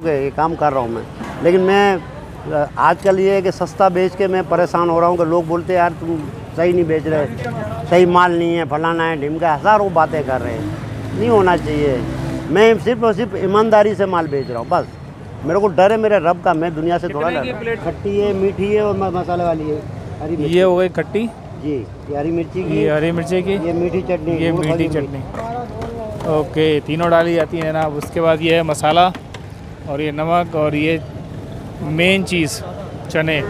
ये काम कर रहा हूँ मैं, लेकिन मैं आजकल ये है कि सस्ता बेच के मैं परेशान हो रहा हूँ कि लोग बोलते हैं यार तुम सही नहीं बेच रहे, सही माल नहीं है, फलाना है, ढिमका, हज़ारों बातें कर रहे हैं। नहीं होना चाहिए। मैं सिर्फ और सिर्फ ईमानदारी से माल बेच रहा हूँ बस। मेरे को डर है मेरे रब का, मैं दुनिया से थोड़ा डर। खट्टी है, मीठी है और मसाले वाली है। हरी मिर्ची ये हो गई खट्टी, जी, ये हरी मिर्ची की, ये हरी मिर्ची की, ये मीठी चटनी, ये मीठी चटनी। ओके, तीनों डाली जाती है ना। उसके बाद ये है मसाला और ये नमक और ये मेन चीज़ चने।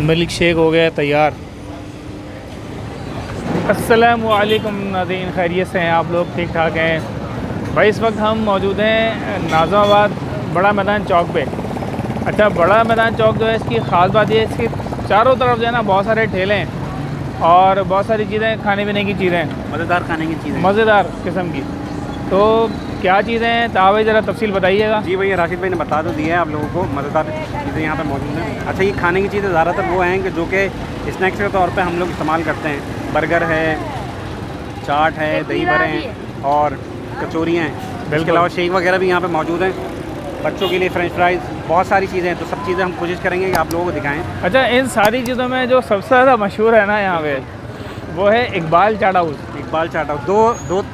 मिल्क शेक हो गया तैयार। अस्सलामुअलैकुम नाज़रीन, खैरियत से हैं आप लोग? ठीक ठाक हैं भाई। इस वक्त हम मौजूद हैं नाज़िमाबाद बड़ा मैदान चौक पे। अच्छा, बड़ा मैदान चौक जो है इसकी ख़ास बात ये है, इसकी चारों तरफ जो है ना बहुत सारे ठेले हैं और बहुत सारी चीज़ें, खाने पीने की चीज़ें, मज़ेदार खाने की चीज़ें, मज़ेदार किस्म की। तो क्या चीज़ें हैं ताहा भाई, ज़रा तफसील बताइएगा। जी भैया, राशिद भाई ने बता तो दिया है आप लोगों को, मज़ेदार चीज़ें यहाँ पे मौजूद हैं। अच्छा, ये खाने की चीज़ें ज़्यादातर वो हैं कि जो कि स्नैक्स के तौर पे हम लोग इस्तेमाल करते हैं। बर्गर है, चाट है, दही बड़े हैं और कचौरियाँ हैं। इसके अलावा शेक वगैरह भी यहाँ पे मौजूद हैं। बच्चों के लिए फ्रेंच फ्राइज़, बहुत सारी चीज़ें हैं। तो सब चीज़ें हम कोशिश करेंगे कि आप लोगों को दिखाएँ। अच्छा, इन सारी चीज़ों में जो सबसे ज़्यादा मशहूर है ना यहाँ पे, वो है इकबाल चाट हाउस। इकबाल चाट हाउस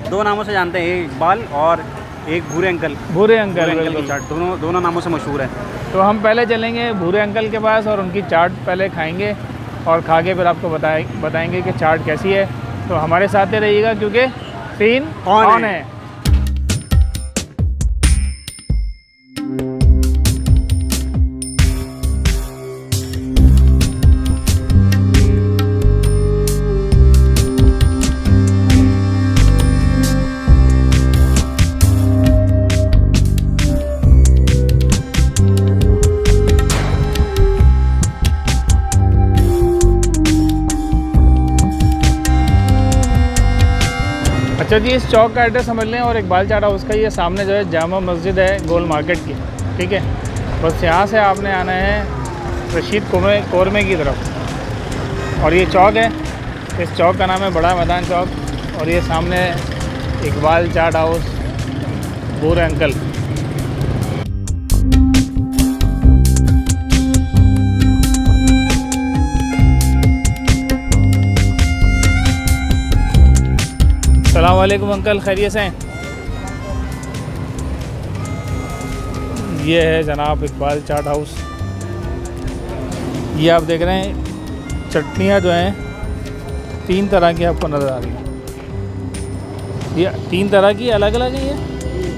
दो नामों से जानते हैं, एक इकबाल और एक भूरे अंकल। भूरे अंकल की चाट, दोनों नामों से मशहूर है। तो हम पहले चलेंगे भूरे अंकल के पास और उनकी चाट पहले खाएंगे और खा के फिर आपको बताएंगे कि चाट कैसी है। तो हमारे साथ ही रहिएगा क्योंकि सीन ऑन है। अच्छा जी, इस चौक का एड्रेस समझ लें और इकबाल चाट हाउस का ये सामने जो है जामा मस्जिद है गोल मार्केट की, ठीक है। बस यहाँ से आपने आना है रशीद कोरमे की तरफ और ये चौक है। इस चौक का नाम है बड़ा मैदान चौक और ये सामने इकबाल चाट हाउस, भूरे अंकल। अस्सलाम वालेकुम अंकल, खैरियत से हैं? ये है जनाब इकबाल चाट हाउस। ये आप देख रहे हैं चटनियाँ जो हैं 3 तरह की आपको नज़र आ रही हैं। ये 3 तरह की अलग अलग है, ये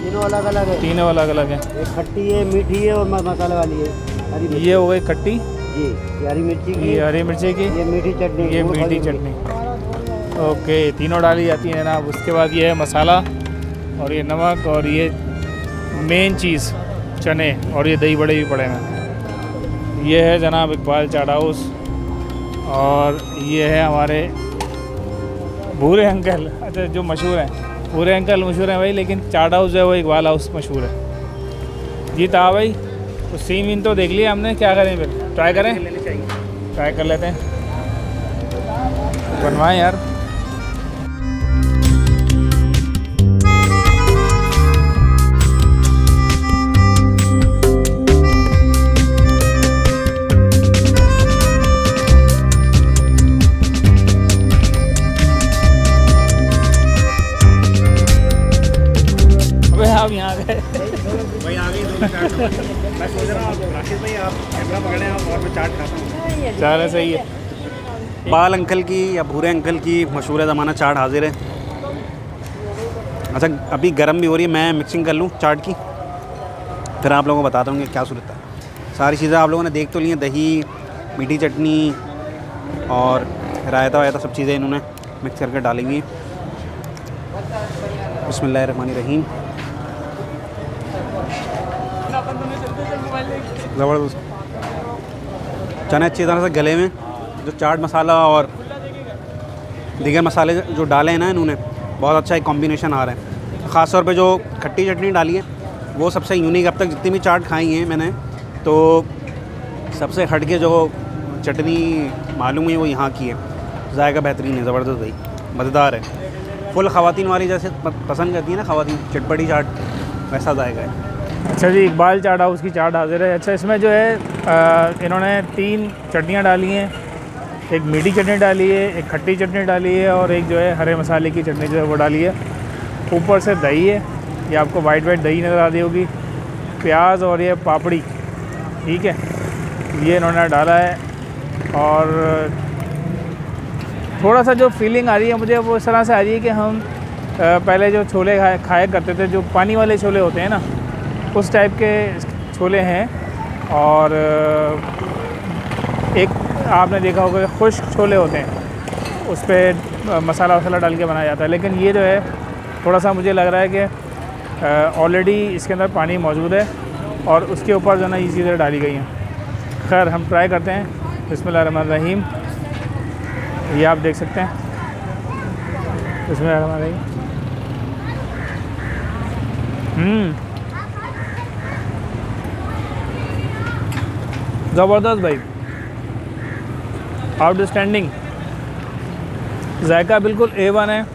तीनों अलग अलग है। तीनों अलग अलग हैं। एक खट्टी है, मीठी है और मसाले वाली है। हरी मिर्ची, ये हो गई खट्टी जी, ये हरी मिर्ची की, ये हरी मिर्ची की, ये मीठी चटनी, ये मीठी चटनी। ओके, तीनों डाली जाती है जनाब। उसके बाद ये है मसाला और ये नमक और ये मेन चीज़ चने और ये दही बड़े भी पड़े हैं। ये है जनाब इकबाल चाट हाउस और ये है हमारे भूरे अंकल। अच्छा, जो मशहूर हैं, भूरे अंकल मशहूर हैं भाई, लेकिन चाट हाउस जो है वो इकबाल हाउस मशहूर है जी। ताहा भाई, तो सीन वीन तो देख लिया हमने, क्या करें फिर? ट्राई करें? ट्राई कर लेते हैं, बनवाएं यार। आप यहाँ गए भाई आ गई दोनों चाट। मैं सोच रहा हूँ राशिद भाई आप कैमरा पकड़े आप और मैं चाट खाता हूँ। चलो सही है। इकबाल अंकल की या भूरे अंकल की मशहूर ज़माना चाट हाजिर है। अच्छा, अभी गर्म भी हो रही है, मैं मिक्सिंग कर लूँ चाट की, फिर आप लोगों को बताता हूँ कि क्या सूरत है। सारी चीज़ें आप लोगों ने देख तो ली हैं, दही, मीठी चटनी और रायता वायता सब चीज़ें इन्होंने मिक्स करके डालेंगी। बिस्मिल्लाहिर्रहमानिर्रहीम। ज़बरदस्त चने अच्छी तरह से गले में, जो चाट मसाला और दीगर मसाले जो डाले हैं ना इन्होंने, बहुत अच्छा एक कॉम्बिनेशन आ रहा है। ख़ास तौर पे जो खट्टी चटनी डाली है वो सबसे यूनिक, अब तक जितनी भी चाट खाई हैं मैंने तो सबसे हट के जो चटनी मालूम हुई वो यहाँ की है। जायका बेहतरीन है, ज़बरदस्त भाई, मज़ेदार है। फुल ख़वातीन वाली जैसे पसंद करती है ना ख़वातीन चटपटी चाट, वैसा जायका है। अच्छा जी, इकबाल चाट हाउस की चाट हाजिर है। अच्छा, इसमें जो है इन्होंने 3 चटनियाँ डाली हैं। एक मीठी चटनी डाली है, एक खट्टी चटनी डाली है और एक जो है हरे मसाले की चटनी जो है वो डाली है। ऊपर से दही है, ये आपको वाइट दही नज़र आ रही होगी, प्याज और ये पापड़ी, ठीक है, ये इन्होंने डाला है। और थोड़ा सा जो फीलिंग आ रही है मुझे वो इस तरह से आ रही है कि हम पहले जो छोले खाया करते थे, जो पानी वाले छोले होते हैं ना, उस टाइप के छोले हैं। और एक आपने देखा होगा कि खुश्क छोले होते हैं, उस पर मसाला वसाला डाल के बनाया जाता है, लेकिन ये जो है थोड़ा सा मुझे लग रहा है कि ऑलरेडी इसके अंदर पानी मौजूद है और उसके ऊपर जो ना ये चीज़ें डाली गई हैं। खैर, हम ट्राई करते हैं। बिस्मिल्लाहिर्रहमानिर्रहीम, ये आप देख सकते हैं। बिस्मिल्लाहिर्रहमानिर्रहीम। ज़बरदस्त भाई, आउटस्टैंडिंग, जायका बिल्कुल A1 है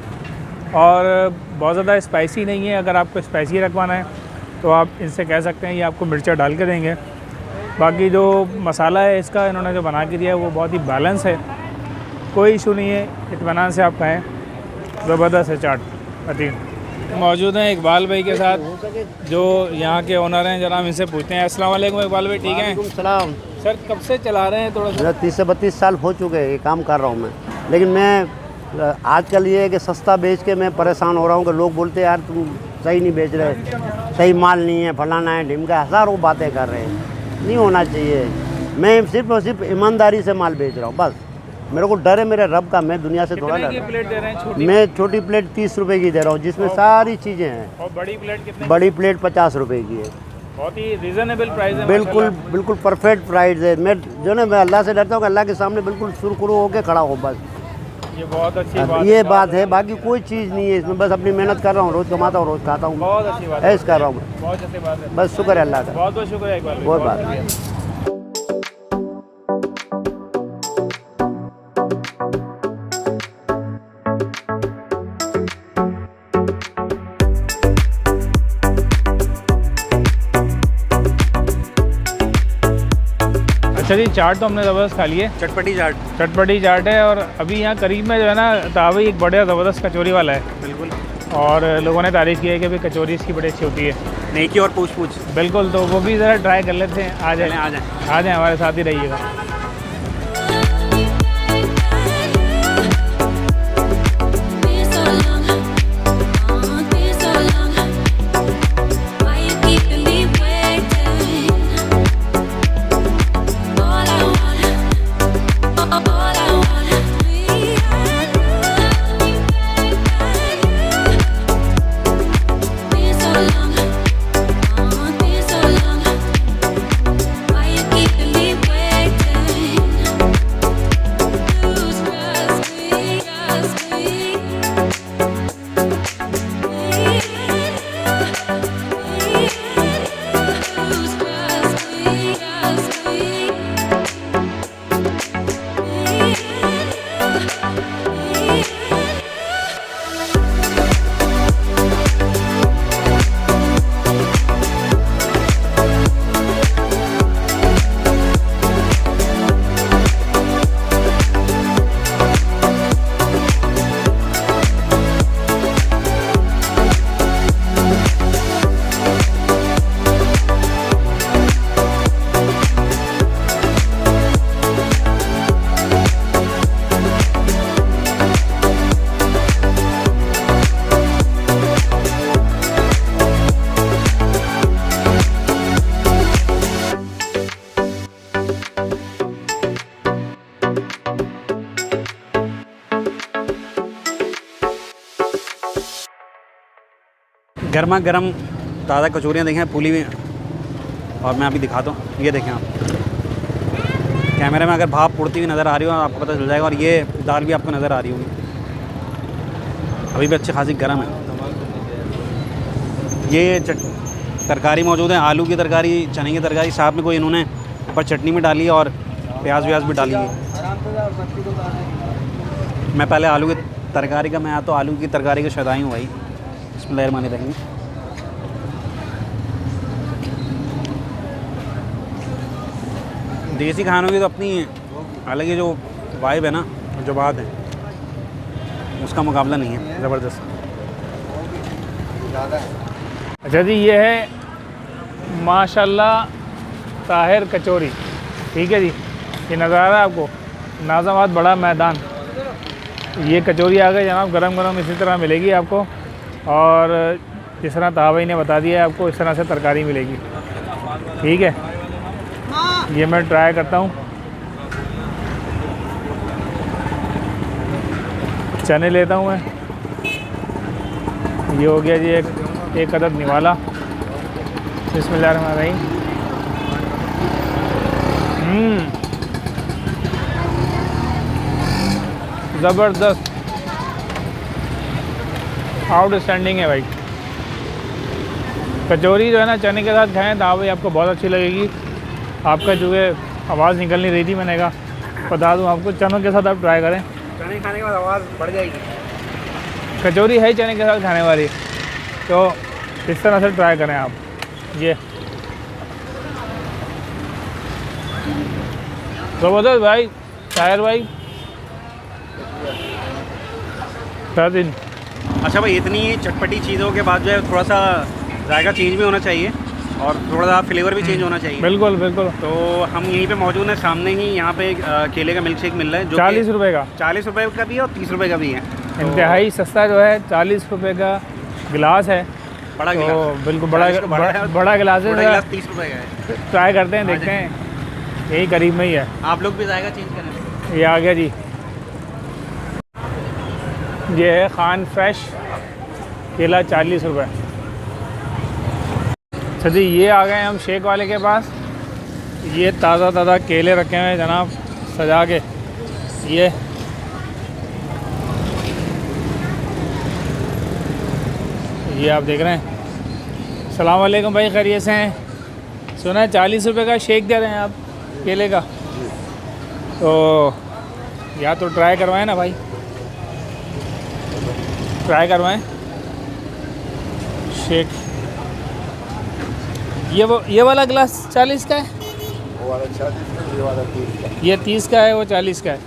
और बहुत ज़्यादा स्पाइसी नहीं है। अगर आपको स्पाइसी रखवाना है तो आप इनसे कह सकते हैं, ये आपको मिर्चा डाल के देंगे। बाकी जो मसाला है इसका इन्होंने जो बना के दिया है वो बहुत ही बैलेंस है, कोई इशू नहीं है, इत्मीनान से आप खाएँ। ज़बरदस्त है चाट। अतीन मौजूद हैं इकबाल भाई के साथ, जो यहाँ के ओनर हैं। जनाब इनसे पूछते हैं। अस्सलाम वालेकुम इकबाल भाई, ठीक हैं? सलाम। सर, कब से चला रहे हैं? थोड़ा सा। 30 से 32 साल हो चुके हैं, ये काम कर रहा हूँ मैं। लेकिन मैं आजकल ये है कि सस्ता बेच के मैं परेशान हो रहा हूँ कि लोग बोलते हैं यार तुम सही नहीं बेच रहे, सही माल नहीं है, फलाना है, ढिमका, हज़ारों बातें कर रहे हैं। नहीं होना चाहिए। मैं सिर्फ और सिर्फ ईमानदारी से माल बेच रहा हूँ बस। मेरे को डर है मेरे रब का, मैं दुनिया से थोड़ा कितने की प्लेट दे रहे हैं? छोटी मैं छोटी प्लेट 30 रुपए की दे रहा हूँ, जिसमें सारी चीज़ें हैं। और बड़ी प्लेट कितने? बड़ी प्लेट 50 रुपए की है। बहुत ही रीज़नेबल प्राइस है। बिल्कुल बिल्कुल परफेक्ट प्राइस है। मैं जो ना, मैं अल्लाह से डरता हूँ कि अल्लाह के सामने बिल्कुल सुरखुरू होकर खड़ा हो बस। ये बहुत अच्छी बात ये बात है, बाकी कोई चीज़ नहीं है इसमें। बस अपनी मेहनत कर रहा हूँ, रोज़ कमाता हूँ, रोज़ खाता हूँ, बहुत अच्छी बात ऐसे कर रहा हूँ। बहुत अच्छी बात है। बस शुक्र है अल्लाह का। बहुत बहुत शुक्रिया इकबाल भाई। कोई बात शुक्रिया। अच्छा जी, चाट तो हमने ज़बरदस्त खा ली है। चटपटी चाट, चटपटी चाट है। और अभी यहाँ करीब में जो है ना, तावी एक बड़ा ज़बरदस्त कचौरी वाला है, बिल्कुल। और लोगों ने तारीफ़ की है कि भाई कचौरी इसकी बड़ी अच्छी होती है। नेकी और पूछ पूछ। बिल्कुल, तो वो भी ज़रा ट्राई कर लेते हैं। आ जाए, आ जाए, आ जाए, हमारे साथ ही रहिएगा। गर्मा गर्म ताज़ा कचौरियाँ देखें, फूली हुई। और मैं अभी दिखाता हूँ, ये देखें आप, कैमरे में अगर भाप उड़ती हुई नज़र आ रही हो आपको पता चल जाएगा। और ये दाल भी आपको नज़र आ रही होगी, अभी भी अच्छी खासी गर्म है। ये तरकारी मौजूद है, आलू की तरकारी, चने की तरकारी, साथ में कोई इन्होंने ऊपर चटनी में डाली है और प्याज व्याज भी डाली है। मैं पहले आलू की तरकारी का, मैं तो आलू की तरकारी का शदाई हूँ भाई। बिस्मिल्लाहिर्रहमानिर्रहीम। देसी खानों की तो अपनी अलग ही जो वाइब है ना, जो बात है, उसका मुकाबला नहीं है, ज़बरदस्त। अच्छा जी, ये है माशाल्लाह ताहिर कचौरी, ठीक है जी। ये नज़र आ रहा है आपको, नाज़ाबाद बड़ा मैदान। ये कचौरी आ गई जनाब, गरम गरम इसी तरह मिलेगी आपको, और जिस तरह ताहाबाई ने बता दिया है आपको, इस तरह से तरकारी मिलेगी, ठीक है। ये मैं ट्राई करता हूँ। चने लेता हूँ मैं। ये हो गया जी एक अदद निवाला। बिस्मिल्लाहिर्रहमानिर्रहीम। ज़बरदस्त, आउटस्टैंडिंग है भाई। कचौरी जो है ना चने के साथ खाएं तो भाई आपको बहुत अच्छी लगेगी। आपका जो है आवाज़ निकल नहीं रही थी, मैंने कहा बता दूं आपको, चनों के साथ आप ट्राई करें। चने खाने के बाद आवाज़ बढ़ जाएगी। कचौरी है ही चने के साथ खाने वाली, तो इस तरह से ट्राई करें आप। ये ज़बरदस्त भाई, ताहिर भाई। दिन अच्छा भाई, इतनी चटपटी चीज़ों के बाद जो है थोड़ा सा जायका चेंज भी होना चाहिए और थोड़ा सा फ्लेवर भी चेंज होना चाहिए। बिल्कुल बिल्कुल। तो हम यहीं पे मौजूद हैं, सामने ही यहाँ पे केले का मिल्क शेक मिल रहा है जो 40 रुपये का। 40 रुपये का भी है और 30 रुपये का भी है। इंतहाई सस्ता जो है, 40 रुपये का गिलास है। बड़ा तो गिलास, बिल्कुल 40 का बड़ा है, बड़ा गिलास बड़ा है। गिलास 30 रुपये का है। ट्राई करते हैं, देखते हैं, यही करीब में ही है। आप लोग भी जाएगा चेंज करें। ये आ गया जी, ये है खान फ्रेश केला 40 रुपये। अच्छा जी, ये आ गए हम शेक वाले के पास। ये ताज़ा ताज़ा केले रखे हुए हैं जनाब, सजा के। ये आप देख रहे हैं। अस्सलाम वालेकुम भाई, खैरियत से हैं? सुना है 40 रुपये का शेक दे रहे हैं आप केले का, तो या तो ट्राई करवाएं ना भाई, ट्राई करवाएं शेक। ये वाला गिलास 40 का है, वो वाला 40 का, ये वाला 30 का। ये 30 का है, वो 40 का है।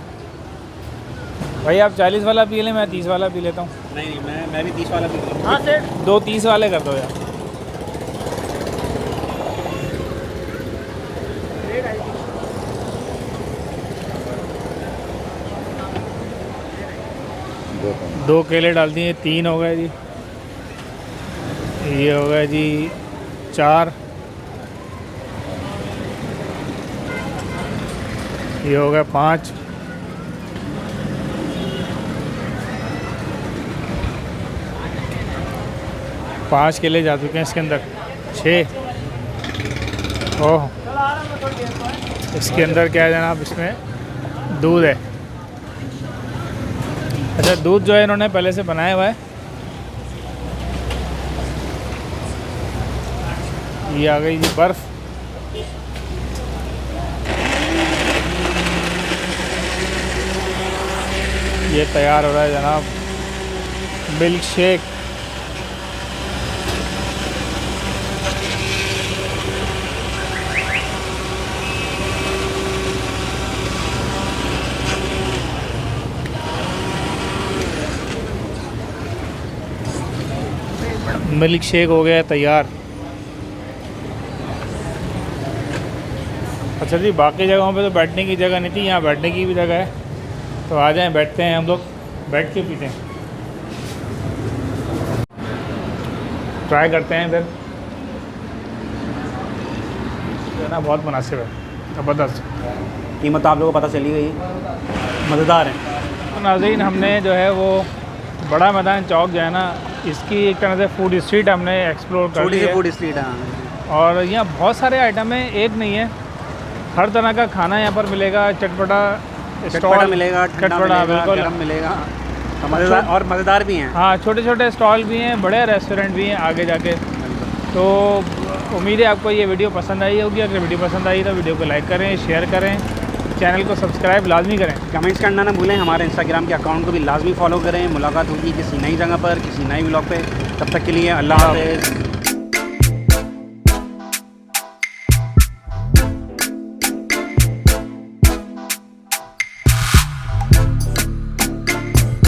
भाई आप 40 वाला पी लें, मैं 30 वाला पी लेता हूँ। नहीं, मैं भी 30 वाला पी लूँ। हाँ सेठ, 2 30 वाले कर दो यार। दो केले डाल दिए, 3 हो गए जी। ये हो गया जी 4, ये हो गया 5, पाँच केले जा चुके हैं इसके अंदर, 6। ओह, इसके अंदर क्या है जनाब, इसमें दूध है। अच्छा, दूध जो है इन्होंने पहले से बनाया हुआ है। ये आ गई जी बर्फ़। ये तैयार हो रहा है जनाब मिल्क शेक। मिल्क शेक हो गया तैयार। अच्छा जी, बाकी जगहों पे तो बैठने की जगह नहीं थी, यहाँ बैठने की भी जगह है, तो आ जाएं, बैठते हैं हम लोग, बैठ के पीते हैं, ट्राई करते हैं फिर। है ना, बहुत मुनासिब है, ज़बरदस्त। कीमत आप लोगों को पता चली गई, मज़ेदार है। तो नाज़रीन, हमने जो है वो बड़ा मैदान चौक जो है ना, इसकी एक तरह से फूड स्ट्रीट हमने एक्सप्लोर कर ली है। फूड स्ट्रीट है और यहाँ बहुत सारे आइटम हैं, एक नहीं है, हर तरह का खाना यहाँ पर मिलेगा। चटपटा स्टॉल मिलेगा, चटपटा बिल्कुल गरम मिलेगा, मज़ेदार और मज़ेदार भी हैं। हाँ, छोटे छोटे स्टॉल भी हैं, बड़े रेस्टोरेंट भी हैं आगे जाके। तो उम्मीद है आपको ये वीडियो पसंद आई होगी। अगर वीडियो पसंद आई तो वीडियो को लाइक करें, शेयर करें, चैनल को सब्सक्राइब लाजमी करें। कमेंट्स करना ना भूलें, हमारे इंस्टाग्राम के अकाउंट को भी लाजमी फॉलो करें। मुलाकात होगी किसी नई जगह पर, किसी नए व्लॉग पे। तब तक के लिए अल्लाह हाफ़िज़।